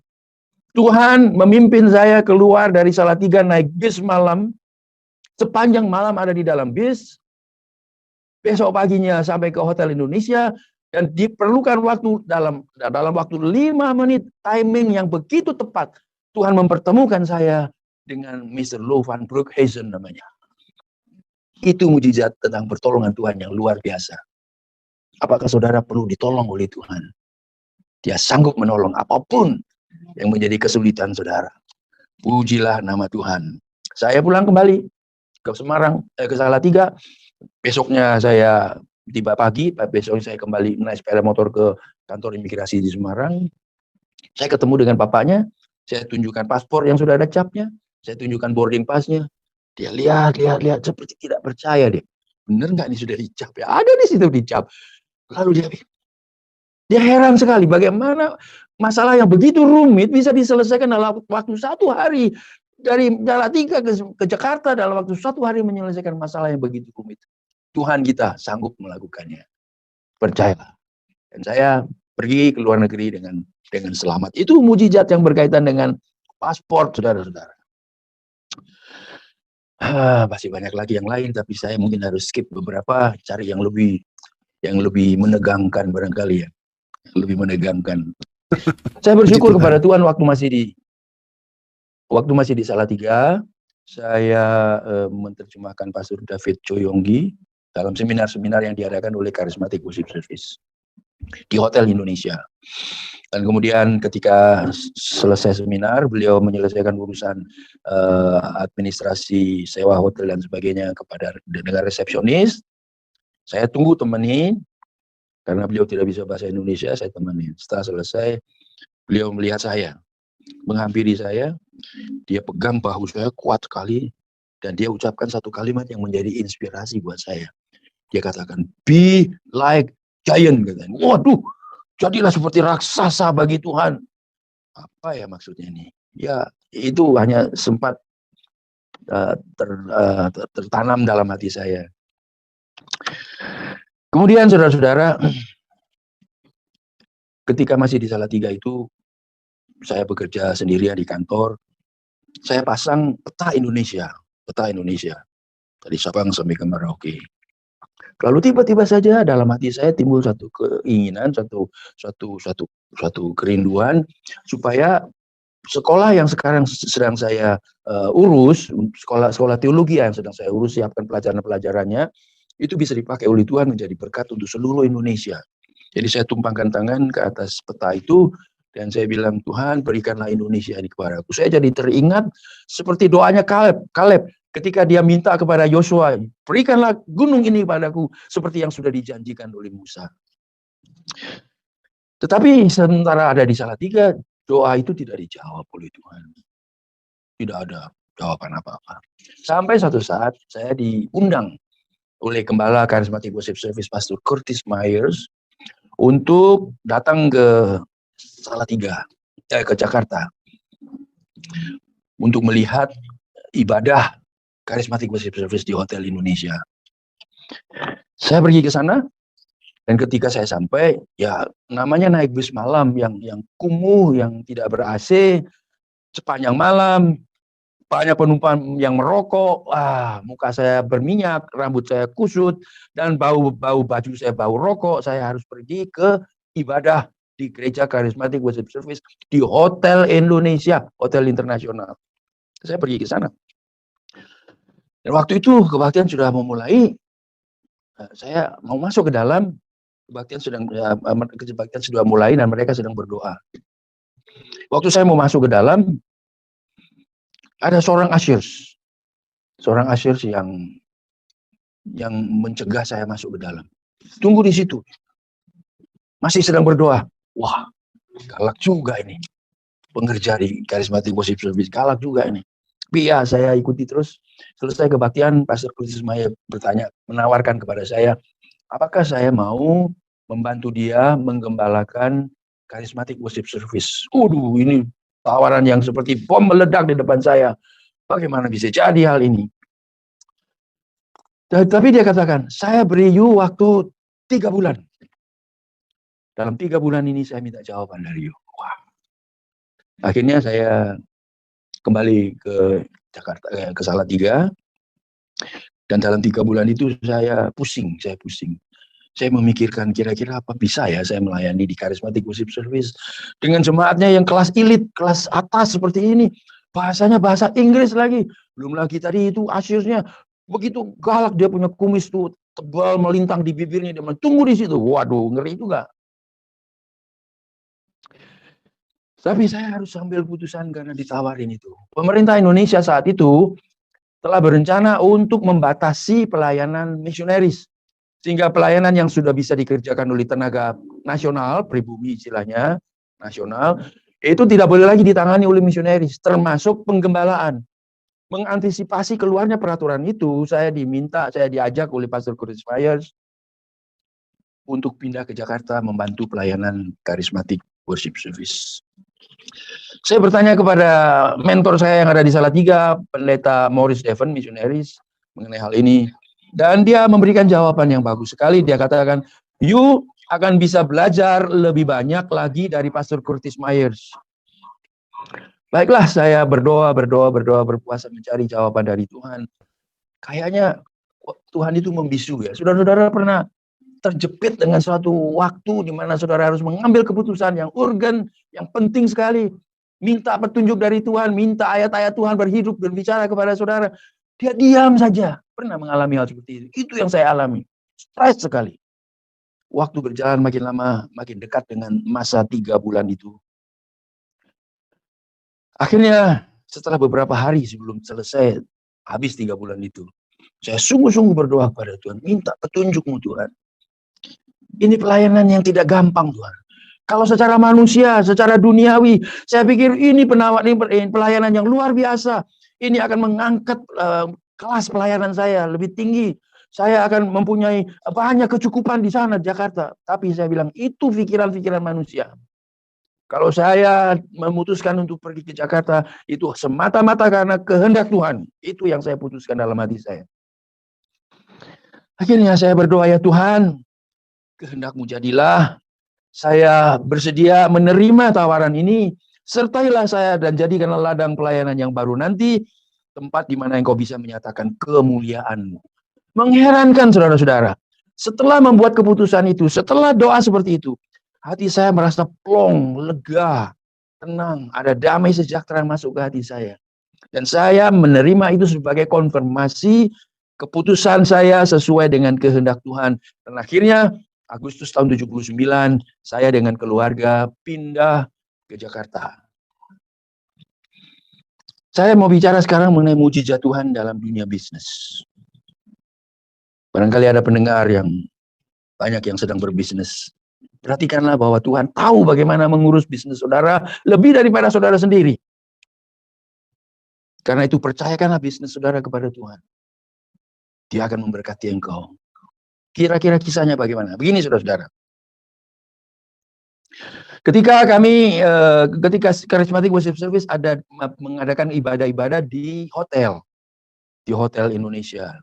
Tuhan memimpin saya keluar dari Salatiga naik bis malam. Sepanjang malam ada di dalam bis. Besok paginya sampai ke Hotel Indonesia. Dan diperlukan waktu dalam waktu 5 menit timing yang begitu tepat. Tuhan mempertemukan saya dengan Mr. Lou van Broekhuizen namanya. Itu mujizat tentang pertolongan Tuhan yang luar biasa. Apakah saudara perlu ditolong oleh Tuhan? Dia sanggup menolong apapun yang menjadi kesulitan saudara. Pujilah nama Tuhan. Saya pulang kembali ke Semarang, ke Salatiga. Besoknya saya tiba pagi, besoknya saya kembali naik sepeda motor ke kantor imigrasi di Semarang. Saya ketemu dengan bapaknya, saya tunjukkan paspor yang sudah ada capnya, saya tunjukkan boarding pass-nya. Dia lihat seperti tidak percaya dia. Bener nggak ini sudah dicap ya? Ada di situ dicap. Lalu dia heran sekali bagaimana masalah yang begitu rumit bisa diselesaikan dalam waktu 1 hari. Dari Salatiga ke Jakarta dalam waktu 1 hari menyelesaikan masalah yang begitu rumit. Tuhan kita sanggup melakukannya. Percayalah. Dan saya pergi ke luar negeri dengan selamat. Itu mujizat yang berkaitan dengan paspor, saudara-saudara. Masih banyak lagi yang lain, tapi saya mungkin harus skip beberapa, cari yang lebih menegangkan barangkali ya, yang lebih menegangkan. Saya bersyukur kepada Tuhan waktu masih di Salatiga, saya menerjemahkan Pastor David Choyonggi dalam seminar-seminar yang diadakan oleh Charismatic Worship Service di Hotel Indonesia. Dan kemudian ketika selesai seminar, beliau menyelesaikan urusan administrasi sewa hotel dan sebagainya dengan resepsionis. Saya tunggu temani, karena beliau tidak bisa bahasa Indonesia, saya temani. Setelah selesai, beliau melihat saya. menghampiri saya. Dia pegang bahu saya kuat sekali dan dia ucapkan satu kalimat yang menjadi inspirasi buat saya. Dia katakan, be like giant, katanya. Waduh, jadilah seperti raksasa bagi Tuhan. Apa ya maksudnya ini? Ya, itu hanya sempat tertanam dalam hati saya. Kemudian saudara-saudara, ketika masih di Salatiga itu, saya bekerja sendirian di kantor. Saya pasang peta Indonesia dari Sabang sampai ke Merauke. Lalu tiba-tiba saja dalam hati saya timbul satu keinginan, satu kerinduan supaya sekolah yang sekarang sedang saya urus, sekolah teologi yang sedang saya urus, siapkan pelajaran-pelajarannya, itu bisa dipakai oleh Tuhan menjadi berkat untuk seluruh Indonesia. Jadi saya tumpangkan tangan ke atas peta itu, dan saya bilang, Tuhan berikanlah Indonesia ini kepadaku. Saya jadi teringat seperti doanya Kaleb ketika dia minta kepada Yosua, berikanlah gunung ini kepadaku seperti yang sudah dijanjikan oleh Musa. Tetapi sementara ada di Salatiga, doa itu tidak dijawab oleh Tuhan. Tidak ada jawaban apa-apa. Sampai satu saat saya diundang oleh Gembala Charismatic Worship Service Pastor Curtis Myers untuk datang ke Salatiga, ke Jakarta, untuk melihat ibadah Charismatic Worship Service di Hotel Indonesia. Saya pergi ke sana, dan ketika saya sampai, ya namanya naik bus malam yang kumuh, yang tidak ber-AC, sepanjang malam, banyak penumpang yang merokok, muka saya berminyak, rambut saya kusut, dan bau baju saya bau rokok. Saya harus pergi ke ibadah di Gereja Charismatic Worship Service di Hotel Indonesia, Hotel Internasional. Saya pergi ke sana. Dan waktu itu kebaktian sudah memulai, saya mau masuk ke dalam, kebaktian sudah mulai dan mereka sedang berdoa. Waktu saya mau masuk ke dalam, ada seorang ushers yang mencegah saya masuk ke dalam. Tunggu di situ. Masih sedang berdoa. Wah, galak juga ini. Pengerja di Charismatic Worship Service, galak juga ini. Tapi ya, saya ikuti terus. Selesai kebaktian, Pastor Curtis Myers bertanya, menawarkan kepada saya, apakah saya mau membantu dia menggembalakan Charismatic Worship Service. Ini tawaran yang seperti bom meledak di depan saya. Bagaimana bisa jadi hal ini? Tapi dia katakan, saya beri you waktu 3 bulan. Dalam 3 bulan ini saya minta jawaban dari you. Wah. Akhirnya saya kembali ke Jakarta, ke Salatiga. Dan dalam 3 bulan itu saya pusing. Saya memikirkan kira-kira apa bisa ya saya melayani di Charismatic Worship Service dengan jemaatnya yang kelas elit, kelas atas seperti ini. Bahasanya bahasa Inggris lagi. Belum lagi tadi itu ushersnya begitu galak, dia punya kumis tuh tebal melintang di bibirnya, dia bilang, tunggu di situ. Waduh, ngeri juga. Tapi saya harus ambil putusan karena ditawarin itu. Pemerintah Indonesia saat itu telah berencana untuk membatasi pelayanan misionaris. Sehingga pelayanan yang sudah bisa dikerjakan oleh tenaga nasional, pribumi istilahnya, nasional, itu tidak boleh lagi ditangani oleh misionaris, termasuk penggembalaan. Mengantisipasi keluarnya peraturan itu, saya diajak oleh Pastor Curtis Myers untuk pindah ke Jakarta membantu pelayanan Charismatic Worship Service. Saya bertanya kepada mentor saya yang ada di Salatiga, Pendeta Morris Devon, misionaris, mengenai hal ini. Dan dia memberikan jawaban yang bagus sekali. Dia katakan, you akan bisa belajar lebih banyak lagi dari Pastor Curtis Myers. Baiklah, saya berdoa, berpuasa, mencari jawaban dari Tuhan. Kayaknya Tuhan itu membisu ya. Saudara-saudara pernah terjepit dengan suatu waktu di mana saudara harus mengambil keputusan yang urgen, yang penting sekali. Minta petunjuk dari Tuhan, minta ayat-ayat Tuhan berhidup, berbicara kepada saudara. Dia diam saja. Pernah mengalami hal seperti itu. Itu yang saya alami. Stres sekali. Waktu berjalan makin lama, makin dekat dengan masa 3 bulan itu. Akhirnya setelah beberapa hari sebelum selesai, habis 3 bulan itu, saya sungguh-sungguh berdoa kepada Tuhan. Minta petunjukmu Tuhan. Ini pelayanan yang tidak gampang Tuhan. Kalau secara manusia, secara duniawi, saya pikir ini pelayanan yang luar biasa. Ini akan mengangkat kelas pelayanan saya lebih tinggi. Saya akan mempunyai banyak kecukupan di sana, Jakarta. Tapi saya bilang, itu pikiran-pikiran manusia. Kalau saya memutuskan untuk pergi ke Jakarta, itu semata-mata karena kehendak Tuhan. Itu yang saya putuskan dalam hati saya. Akhirnya saya berdoa, ya Tuhan, kehendak-Mu jadilah. Saya bersedia menerima tawaran ini. Sertailah saya dan jadikanlah ladang pelayanan yang baru nanti, tempat di mana Engkau bisa menyatakan kemuliaan-Mu. Mengherankan saudara-saudara. Setelah membuat keputusan itu, setelah doa seperti itu, hati saya merasa plong, lega, tenang, ada damai sejahtera masuk ke hati saya. Dan saya menerima itu sebagai konfirmasi keputusan saya sesuai dengan kehendak Tuhan. Dan akhirnya Agustus tahun 79, saya dengan keluarga pindah ke Jakarta. Saya mau bicara sekarang mengenai mujizat Tuhan dalam dunia bisnis. Barangkali ada pendengar yang banyak yang sedang berbisnis. Perhatikanlah bahwa Tuhan tahu bagaimana mengurus bisnis saudara lebih daripada saudara sendiri. Karena itu percayakanlah bisnis saudara kepada Tuhan. Dia akan memberkati engkau. Kira-kira kisahnya bagaimana? Begini saudara-saudara. Ketika Charismatic Worship Service ada mengadakan ibadah-ibadah di hotel Indonesia.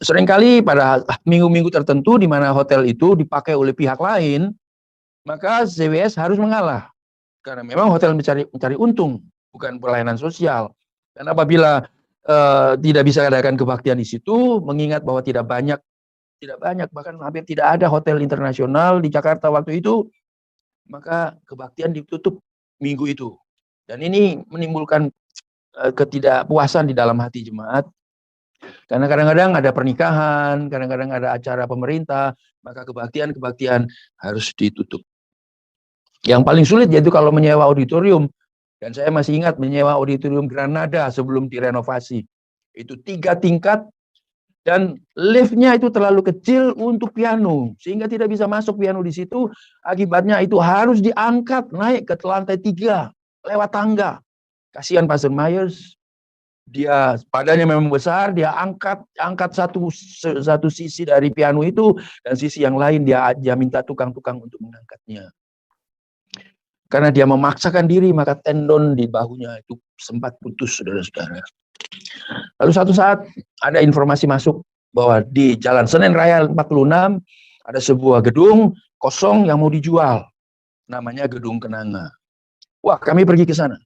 Seringkali pada minggu-minggu tertentu di mana hotel itu dipakai oleh pihak lain, maka CWS harus mengalah. Karena memang hotel mencari untung, bukan pelayanan sosial. Dan apabila tidak bisa adakan kebaktian di situ, mengingat bahwa tidak banyak, bahkan hampir tidak ada hotel internasional di Jakarta waktu itu, maka kebaktian ditutup minggu itu. Dan ini menimbulkan ketidakpuasan di dalam hati jemaat. Karena kadang-kadang ada pernikahan, kadang-kadang ada acara pemerintah, maka kebaktian harus ditutup. Yang paling sulit yaitu kalau menyewa auditorium. Dan saya masih ingat menyewa auditorium Granada sebelum direnovasi. Itu 3 tingkat dan liftnya itu terlalu kecil untuk piano. Sehingga tidak bisa masuk piano di situ. Akibatnya itu harus diangkat naik ke lantai 3 lewat tangga. Kasihan Pastor Myers. Dia badannya memang besar, dia angkat satu sisi dari piano itu dan sisi yang lain dia minta tukang-tukang untuk mengangkatnya. Karena dia memaksakan diri maka tendon di bahunya itu sempat putus saudara-saudara. Lalu satu saat ada informasi masuk bahwa di Jalan Senen Raya 46 ada sebuah gedung kosong yang mau dijual. Namanya Gedung Kenanga. Wah, kami pergi ke sana.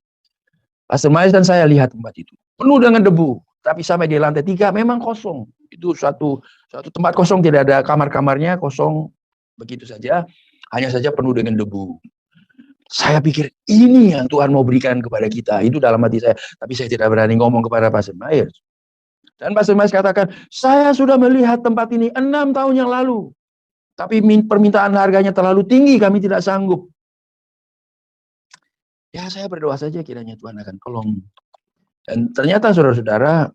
Pastor Myers dan saya lihat tempat itu. Penuh dengan debu. Tapi sampai di lantai 3 memang kosong. Itu suatu tempat kosong, tidak ada kamar-kamarnya, kosong begitu saja. Hanya saja penuh dengan debu. Saya pikir ini yang Tuhan mau berikan kepada kita. Itu dalam hati saya. Tapi saya tidak berani ngomong kepada Pastor Myers. Dan Pastor Myers katakan, saya sudah melihat tempat ini 6 tahun yang lalu. Tapi permintaan harganya terlalu tinggi, kami tidak sanggup. Ya saya berdoa saja kiranya Tuhan akan tolong. Dan ternyata saudara-saudara,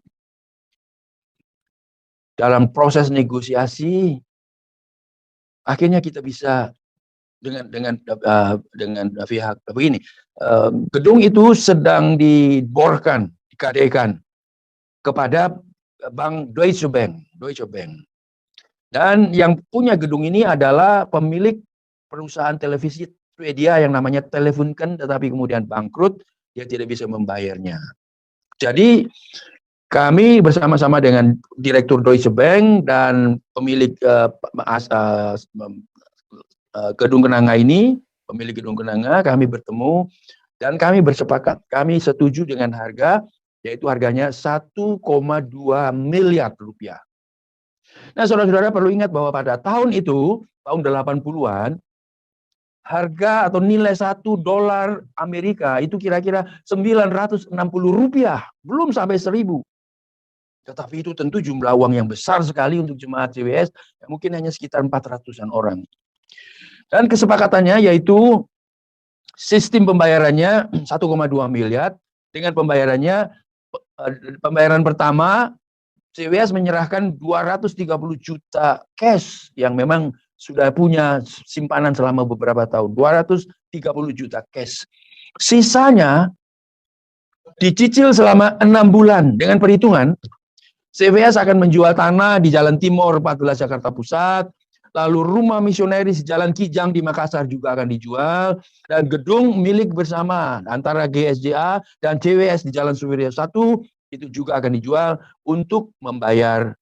dalam proses negosiasi, akhirnya kita bisa dengan pihak begini. Gedung itu sedang diborkan, dikadekan kepada Bank Deutsche Bank. Dan yang punya gedung ini adalah pemilik perusahaan televisi Swedia yang namanya Telefunken, tetapi kemudian bangkrut, dia tidak bisa membayarnya. Jadi kami bersama-sama dengan Direktur Deutsche Bank dan pemilik Gedung Kenanga ini, pemilik Gedung Kenanga, kami bertemu dan kami bersepakat, kami setuju dengan harga, yaitu harganya 1,2 miliar rupiah. Nah, saudara-saudara perlu ingat bahwa pada tahun itu, tahun 80-an, harga atau nilai $1 Amerika itu kira-kira 960 rupiah, belum sampai 1.000. Tetapi itu tentu jumlah uang yang besar sekali untuk jemaat CWS, yang mungkin hanya sekitar 400-an orang. Dan kesepakatannya yaitu sistem pembayarannya 1,2 miliar, dengan pembayaran pertama, CWS menyerahkan 230 juta cash yang memang sudah punya simpanan selama beberapa tahun, 230 juta cash. Sisanya dicicil selama 6 bulan. Dengan perhitungan, CVS akan menjual tanah di Jalan Timur 14 Jakarta Pusat, lalu rumah misionaris Jalan Kijang di Makassar juga akan dijual, dan gedung milik bersama antara GSJA dan CWS di Jalan Suwiryo 1 itu juga akan dijual untuk membayar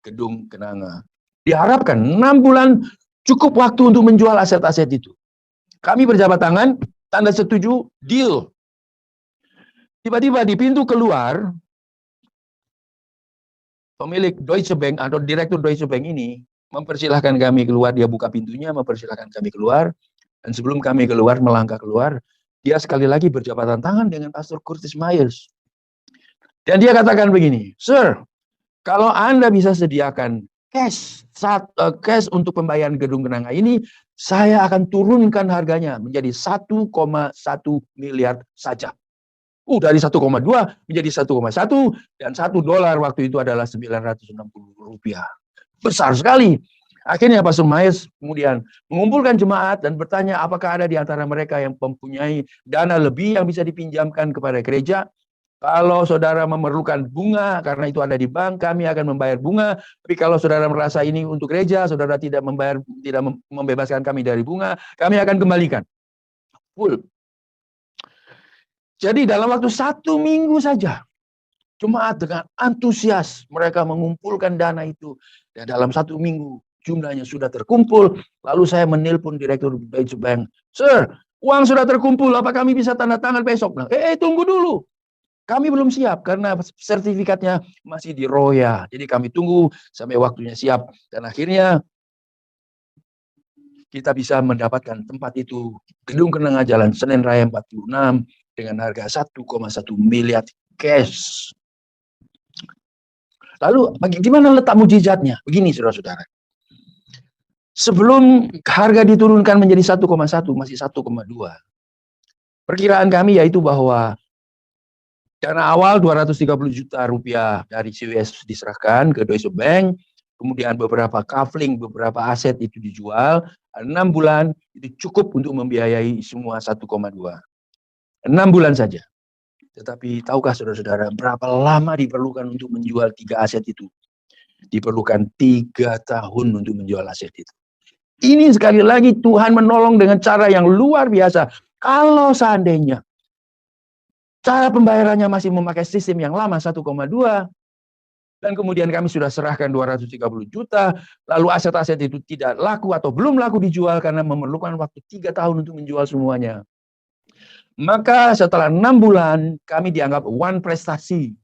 gedung kenanga. Diharapkan 6 bulan cukup waktu untuk menjual aset-aset itu. Kami berjabat tangan, tanda setuju, deal. Tiba-tiba di pintu keluar, pemilik Deutsche Bank atau direktur Deutsche Bank ini mempersilahkan kami keluar. Dia buka pintunya, mempersilahkan kami keluar. Dan sebelum kami keluar, melangkah keluar, dia sekali lagi berjabatan tangan dengan Pastor Curtis Myers. Dan dia katakan begini, Sir, kalau Anda bisa sediakan cash untuk pembayaran gedung kenanga ini, saya akan turunkan harganya menjadi 1,1 miliar saja. Dari 1,2 menjadi 1,1 dan $1 waktu itu adalah 960 rupiah. Besar sekali. Akhirnya Pastor Myers kemudian mengumpulkan jemaat dan bertanya apakah ada di antara mereka yang mempunyai dana lebih yang bisa dipinjamkan kepada gereja. Kalau saudara memerlukan bunga karena itu ada di bank, kami akan membayar bunga. Tapi kalau saudara merasa ini untuk gereja, saudara tidak membebaskan kami dari bunga, kami akan kembalikan. Full. Jadi dalam waktu 1 minggu saja, jemaat dengan antusias mereka mengumpulkan dana itu. Dan dalam 1 minggu jumlahnya sudah terkumpul. Lalu saya menelpon direktur Deutsche Bank. Sir, uang sudah terkumpul, apa kami bisa tanda tangan besok? Nah, tunggu dulu. Kami belum siap karena sertifikatnya masih di Roya. Jadi kami tunggu sampai waktunya siap. Dan akhirnya kita bisa mendapatkan tempat itu. Gedung Kenanga Jalan Senen Raya 46 dengan harga 1,1 miliar cash. Lalu bagaimana letak mujizatnya? Begini saudara-saudara. Sebelum harga diturunkan menjadi 1,1 masih 1,2. Perkiraan kami yaitu bahwa dana awal 230 juta rupiah dari CWS diserahkan ke Deutsche Bank. Kemudian beberapa kafling, beberapa aset itu dijual. 6 bulan itu cukup untuk membiayai semua 1,2. 6 bulan saja. Tetapi tahukah saudara-saudara berapa lama diperlukan untuk menjual 3 aset itu? Diperlukan 3 tahun untuk menjual aset itu. Ini sekali lagi Tuhan menolong dengan cara yang luar biasa. Kalau seandainya cara pembayarannya masih memakai sistem yang lama 1,2 dan kemudian kami sudah serahkan 230 juta, lalu aset-aset itu tidak laku atau belum laku dijual karena memerlukan waktu 3 tahun untuk menjual semuanya. Maka setelah 6 bulan kami dianggap one prestasi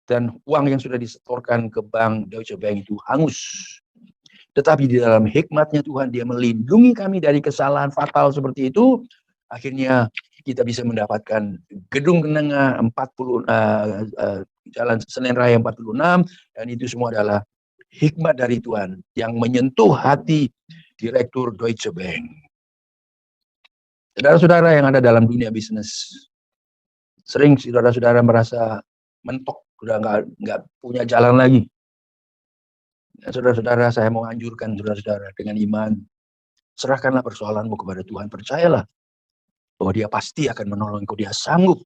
dan uang yang sudah disetorkan ke bank Deutsche Bank itu hangus. Tetapi di dalam hikmatnya Tuhan dia melindungi kami dari kesalahan fatal seperti itu. Akhirnya kita bisa mendapatkan gedung kenanga 40 Jalan Senen Raya 46 dan itu semua adalah hikmat dari Tuhan yang menyentuh hati direktur Deutsche Bank. Saudara-saudara yang ada dalam dunia bisnis, sering saudara-saudara merasa mentok, sudah nggak punya jalan lagi. Saudara-saudara, saya mau anjurkan saudara-saudara dengan iman, serahkanlah persoalanmu kepada Tuhan, percayalah bahwa dia pasti akan menolong engkau, dia sanggup.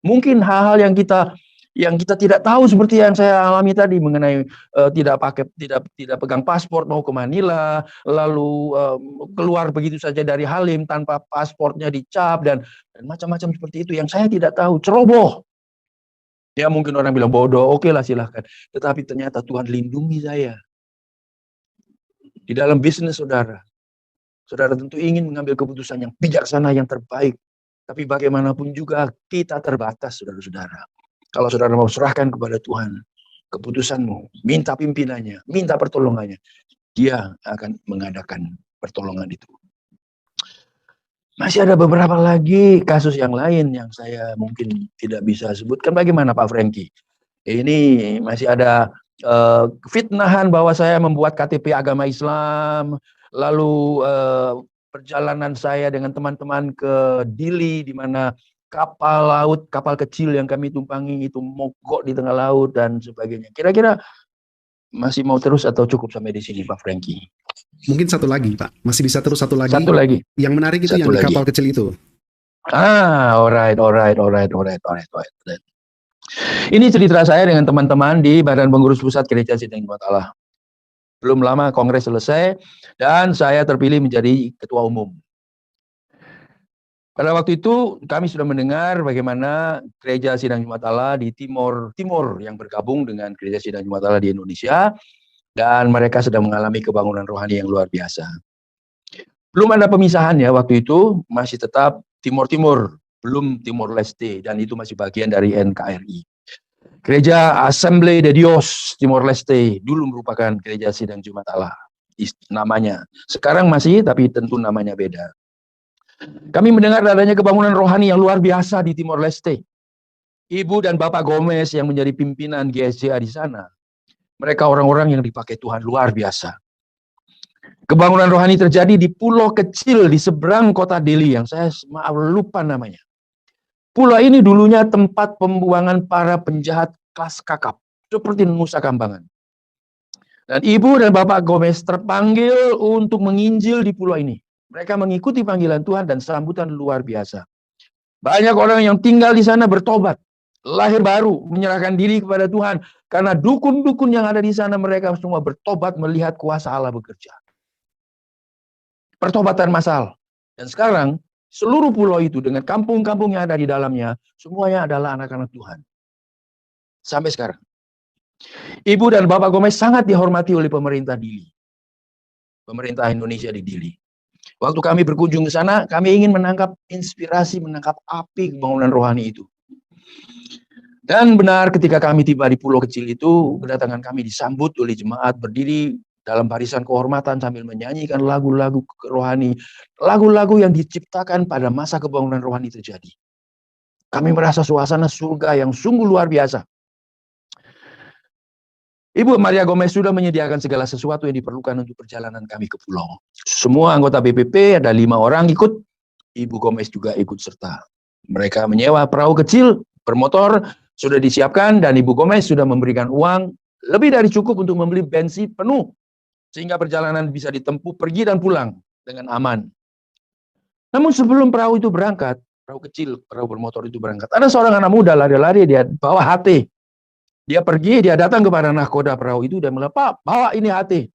Mungkin hal-hal yang kita tidak tahu seperti yang saya alami tadi mengenai tidak pegang paspor mau ke Manila, lalu keluar begitu saja dari Halim tanpa paspornya dicap dan macam-macam seperti itu yang saya tidak tahu, ceroboh. Ya mungkin orang bilang bodoh, oke lah silahkan. Tetapi ternyata Tuhan lindungi saya. Di dalam bisnis saudara tentu ingin mengambil keputusan yang bijaksana, yang terbaik. Tapi bagaimanapun juga kita terbatas saudara-saudara. Kalau saudara mau serahkan kepada Tuhan keputusanmu, minta pimpinannya, minta pertolongannya, dia akan mengadakan pertolongan itu. Masih ada beberapa lagi kasus yang lain yang saya mungkin tidak bisa sebutkan. Bagaimana Pak Franky? Ini masih ada fitnahan bahwa saya membuat KTP agama Islam, lalu perjalanan saya dengan teman-teman ke Dili di mana kapal laut, kapal kecil yang kami tumpangi itu mogok di tengah laut dan sebagainya. Kira-kira masih mau terus atau cukup sampai di sini Pak Franky? Mungkin satu lagi, Pak. Masih bisa terus satu lagi. Satu lagi. Yang menarik itu Satu yang di lagi. kapal kecil itu. Alright. Ini cerita saya dengan teman-teman di Badan Pengurus Pusat Gereja Sidang Jemaat Allah. Belum lama kongres selesai dan saya terpilih menjadi ketua umum. Pada waktu itu kami sudah mendengar bagaimana Gereja Sidang Jemaat Allah di Timur yang bergabung dengan Gereja Sidang Jemaat Allah di Indonesia, dan mereka sedang mengalami kebangunan rohani yang luar biasa. Belum ada pemisahan ya waktu itu, masih tetap Timur, belum Timor Leste, dan itu masih bagian dari NKRI. Gereja Assembly de Dios Timor Leste dulu merupakan Gereja Sidang Jemaat Allah namanya. Sekarang masih, tapi tentu namanya beda. Kami mendengar adanya kebangunan rohani yang luar biasa di Timor Leste. Ibu dan Bapak Gomez yang menjadi pimpinan GSJA di sana, mereka orang-orang yang dipakai Tuhan luar biasa. Kebangunan rohani terjadi di pulau kecil di seberang kota Dili yang saya lupa namanya. Pulau ini dulunya tempat pembuangan para penjahat kelas kakap, seperti Nusa Kambangan. Dan Ibu dan Bapak Gomez terpanggil untuk menginjil di pulau ini. Mereka mengikuti panggilan Tuhan dan sambutan luar biasa. Banyak orang yang tinggal di sana bertobat, lahir baru, menyerahkan diri kepada Tuhan. Karena dukun-dukun yang ada di sana mereka semua bertobat melihat kuasa Allah bekerja. Pertobatan massal. Dan sekarang seluruh pulau itu dengan kampung-kampung yang ada di dalamnya, semuanya adalah anak-anak Tuhan. Sampai sekarang. Ibu dan Bapak Gomez sangat dihormati oleh pemerintah Dili. Pemerintah Indonesia di Dili. Waktu kami berkunjung ke sana, kami ingin menangkap inspirasi, menangkap api kebangunan rohani itu. Dan benar ketika kami tiba di pulau kecil itu, kedatangan kami disambut oleh jemaat berdiri dalam barisan kehormatan sambil menyanyikan lagu-lagu rohani, lagu-lagu yang diciptakan pada masa kebangunan rohani terjadi. Kami merasa suasana surga yang sungguh luar biasa. Ibu Maria Gomez sudah menyediakan segala sesuatu yang diperlukan untuk perjalanan kami ke pulau. Semua anggota BPP, ada 5 orang ikut. Ibu Gomez juga ikut serta. Mereka menyewa perahu kecil, bermotor, sudah disiapkan, dan Ibu Gomez sudah memberikan uang lebih dari cukup untuk membeli bensin penuh, sehingga perjalanan bisa ditempuh pergi dan pulang dengan aman. Namun sebelum perahu itu berangkat, perahu kecil, perahu bermotor itu berangkat, ada seorang anak muda lari-lari, dia bawa HT. Dia pergi, dia datang kepada nahkoda perahu itu dan bilang, "Pak, bawa ini HT."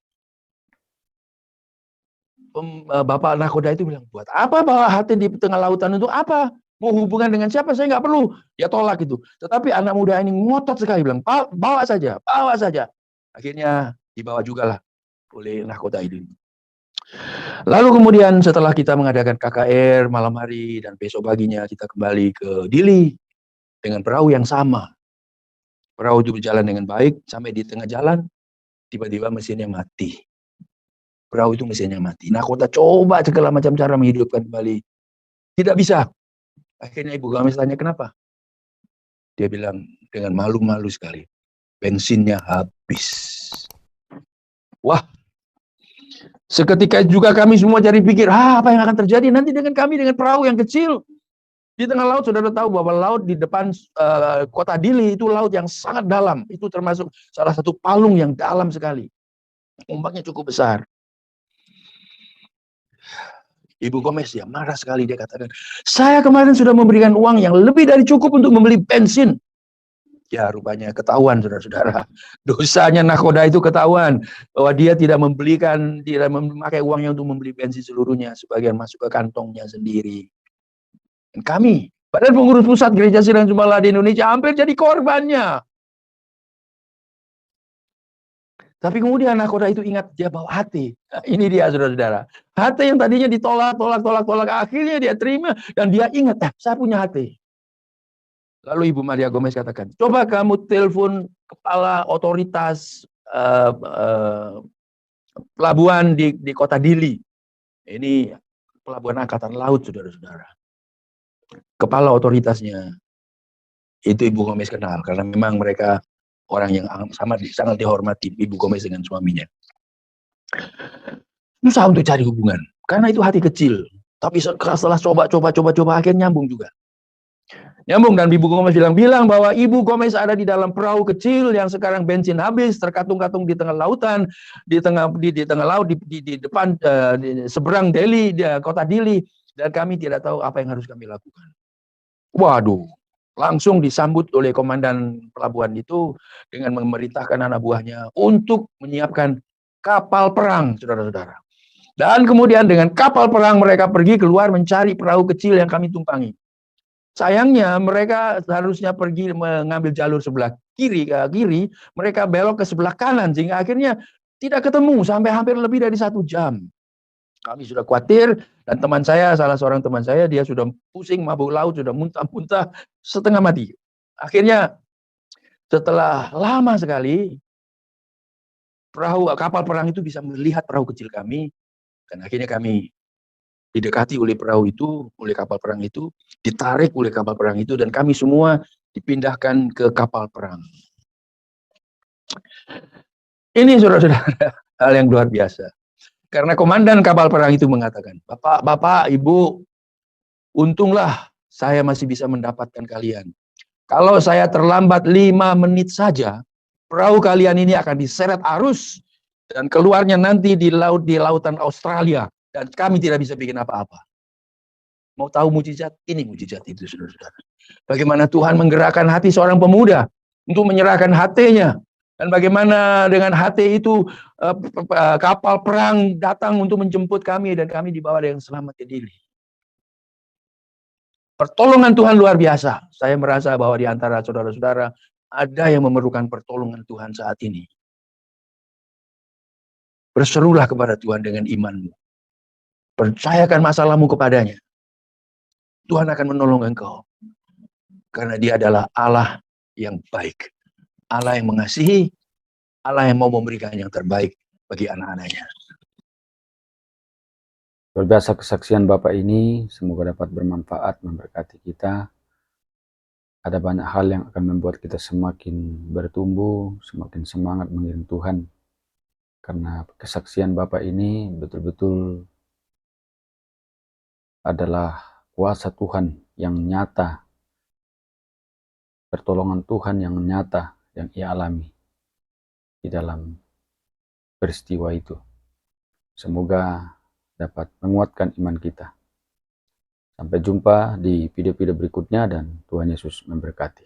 Bapak nahkoda itu bilang, "Buat apa bawa HT di tengah lautan, untuk apa? Mau hubungan dengan siapa? Saya nggak perlu." Dia tolak itu. Tetapi anak muda ini ngotot sekali, bilang, "Pak, bawa saja, bawa saja." Akhirnya dibawa juga lah oleh nahkoda ini. Lalu kemudian setelah kita mengadakan KKR malam hari dan besok paginya kita kembali ke Dili dengan perahu yang sama. Perahu itu berjalan dengan baik, sampai di tengah jalan, tiba-tiba mesinnya mati. Perahu itu mesinnya mati. Nahkoda coba segala macam cara menghidupkan kembali. Tidak bisa. Akhirnya Ibu Gomez tanya, "Kenapa?" Dia bilang dengan malu-malu sekali, "Bensinnya habis." Wah, seketika juga kami semua cari pikir, apa yang akan terjadi nanti dengan kami, dengan perahu yang kecil. Di tengah laut, saudara tahu bahwa laut di depan kota Dili itu laut yang sangat dalam. Itu termasuk salah satu palung yang dalam sekali. Ombaknya cukup besar. Ibu Gomez ya marah sekali, dia katakan, "Saya kemarin sudah memberikan uang yang lebih dari cukup untuk membeli bensin." Ya rupanya ketahuan saudara-saudara. Dosanya nahkoda itu ketahuan. Bahwa dia tidak memakai uangnya untuk membeli bensin seluruhnya. Sebagian masuk ke kantongnya sendiri. Kami, Badan Pengurus Pusat Gereja Sidang Jemaat Allah di Indonesia, hampir jadi korbannya. Tapi kemudian nahkoda itu ingat dia bawa HT. Nah, ini dia saudara-saudara. HT yang tadinya ditolak, akhirnya dia terima dan dia ingat, saya punya HT. Lalu Ibu Maria Gomez katakan, "Coba kamu telepon kepala otoritas pelabuhan di kota Dili." Ini pelabuhan angkatan laut, saudara-saudara. Kepala otoritasnya itu Ibu Gomez kenal, karena memang mereka orang yang sangat dihormati, Ibu Gomez dengan suaminya. Susah untuk cari hubungan, karena itu hati kecil. Tapi setelah coba, akhirnya nyambung juga. Nyambung, dan Ibu Gomez bilang bahwa Ibu Gomez ada di dalam perahu kecil yang sekarang bensin habis, terkatung-katung di tengah lautan, di tengah laut, di depan di seberang Delhi, kota Dili, dan kami tidak tahu apa yang harus kami lakukan. Waduh, langsung disambut oleh komandan pelabuhan itu dengan memerintahkan anak buahnya untuk menyiapkan kapal perang, saudara-saudara. Dan kemudian dengan kapal perang mereka pergi keluar mencari perahu kecil yang kami tumpangi. Sayangnya mereka harusnya pergi mengambil jalur sebelah kiri, mereka belok ke sebelah kanan, sehingga akhirnya tidak ketemu sampai hampir lebih dari 1 jam. Kami sudah khawatir, dan teman saya, salah seorang teman saya, dia sudah pusing, mabuk laut, sudah muntah-muntah, setengah mati. Akhirnya setelah lama sekali, kapal perang itu bisa melihat perahu kecil kami, dan akhirnya kami didekati oleh perahu itu, oleh kapal perang itu, ditarik oleh kapal perang itu, dan kami semua dipindahkan ke kapal perang. Ini saudara-saudara hal yang luar biasa. Karena komandan kapal perang itu mengatakan, Bapak, Ibu, untunglah saya masih bisa mendapatkan kalian. Kalau saya terlambat 5 menit saja, perahu kalian ini akan diseret arus dan keluarnya nanti di lautan Australia. Dan kami tidak bisa bikin apa-apa. Mau tahu mujizat? Ini mujizat itu, saudara-saudara. Bagaimana Tuhan menggerakkan hati seorang pemuda untuk menyerahkan hatinya. Dan bagaimana dengan hati itu kapal perang datang untuk menjemput kami dan kami dibawa dengan selamat ke Dili. Pertolongan Tuhan luar biasa. Saya merasa bahwa di antara saudara-saudara ada yang memerlukan pertolongan Tuhan saat ini. Berserulah kepada Tuhan dengan imanmu. Percayakan masalahmu kepadanya. Tuhan akan menolong engkau. Karena Dia adalah Allah yang baik. Allah yang mengasihi, Allah yang mau memberikan yang terbaik bagi anak-anaknya. Luar biasa kesaksian Bapak ini, semoga dapat bermanfaat, memberkati kita. Ada banyak hal yang akan membuat kita semakin bertumbuh, semakin semangat mengiring Tuhan. Karena kesaksian Bapak ini betul-betul adalah kuasa Tuhan yang nyata, pertolongan Tuhan yang nyata yang ia alami di dalam peristiwa itu. Semoga dapat menguatkan iman kita. Sampai jumpa di video-video berikutnya dan Tuhan Yesus memberkati.